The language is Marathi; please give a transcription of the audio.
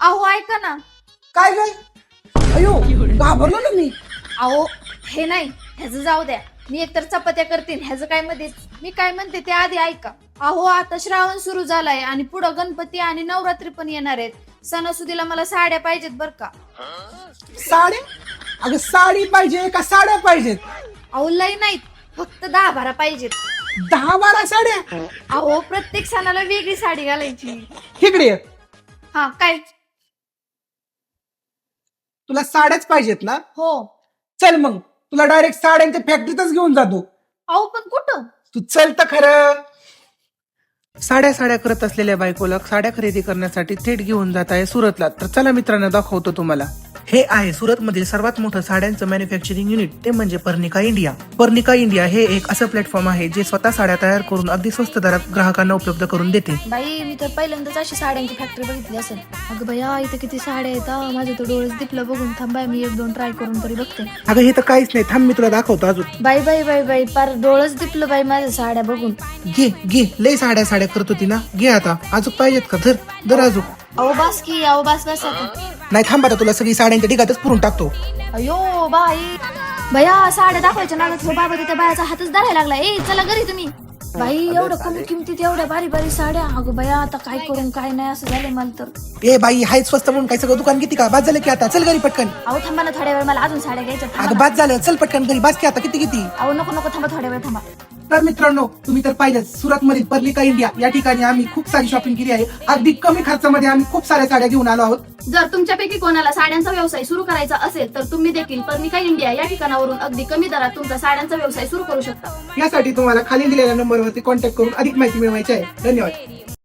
अहो ऐका ना. काय काय? अयो घाबरलो ना मी. अहो हे नाही, ह्याचं जाऊ द्या. मी एकतर चपात्या करते, ह्याचं काय मध्येच. मी काय म्हणते ते आधी ऐका. अहो आता श्रावण सुरू झालाय आणि पुढं गणपती आणि नवरात्री पण येणार आहेत. सणासुदीला मला साड्या पाहिजेत बर का. साड्या? अगं साडी पाहिजे का साड्या पाहिजेत? अहो लय नाहीत, फक्त 10-12 पाहिजेत. 10-12 साड्या? अहो प्रत्येक सणाला वेगळी साडी घालायची. इकडे ये. हा काय? तुला साड्याच पाहिजेत ना? हो. चल मग तुला डायरेक्ट साड्यांच्या फॅक्टरीतच घेऊन जातो. अहो पण कुठं? तू चल तर खरं. साड्या करत असलेल्या बायकोला साड्या खरेदी करण्यासाठी थेट घेऊन जात आहे सुरतला. तर चला मित्रांनो दाखवतो तुम्हाला. हे आहे सुरतमधील सर्वात मोठं साड्यांचं मॅन्युफॅक्चरिंग युनिट, ते म्हणजे पर्निका इंडिया. पर्निका इंडिया हे एक असं प्लॅटफॉर्म आहे जे स्वतः साड्या तयार करून अगदी स्वस्त दरात ग्राहकांना उपलब्ध करून देते. बाई मी तर पहिल्यांदाच अशी साड्यांची फॅक्टरी बघितली असेल. अगं बया इथे किती साड्या आहेत. माझे तर डोळेच दिपलं बघून. थांबाय मी 1-2 ट्राय करून तरी बघते. अगं हे तर काहीच नाही, थांब मी तुला दाखवतो अजून. बाई बाई बाई बाई पार डोळच दिपलं बाई माझ्या साड्या बघून. घे लय साड्या करत होती ना, घे आता. अजून पाहिजेत का? धर अजून. अहो बास की, अहो बास आता. नाही थांब आता, तुला सगळी साड्यांच्या ढिगातच पुरून टाकतो. अयो बाई भया साड्या दाखवायच्या नागात हो बाबा तिथे बायाचा हातच धरायला लागला. ए चला घरी तुम्ही. बाई एवढं कमी किमतीत एवढ्या बारी साड्या. अगं बया आता काय करून काय नाही असं झालंय मला तर. ए बाई हाय स्वस्त म्हणून काय सगळं दुकान किती का? बाद झालं की आता? चल घरी पटकन. अहो थांबा ना थोड्या वेळ, मला अजून साड्या घ्यायच्या. अगं बाद झालं, चल पटकन घरी. बास की आता किती. अहो नको थांबा थोड्या वेळ थांबा. तर मित्रांनो तुम्ही तर पाहिजे, सुरत मधील पर्निका इंडिया या ठिकाणी आम्ही खूप सारी शॉपिंग केली आहे. अगदी कमी खर्चामध्ये आम्ही खूप साऱ्या साड्या घेऊन आलो आहोत. जर तुमच्यापैकी कोणाला साड्यांचा व्यवसाय सुरू करायचा असेल तर तुम्ही देखील पर्निका इंडिया या ठिकाणावरून अगदी कमी दरात तुमचा साड्यांचा व्यवसाय सुरू करू शकता. यासाठी तुम्हाला खाली दिलेल्या नंबरवरती कॉन्टॅक्ट करून अधिक माहिती मिळवायची आहे. धन्यवाद.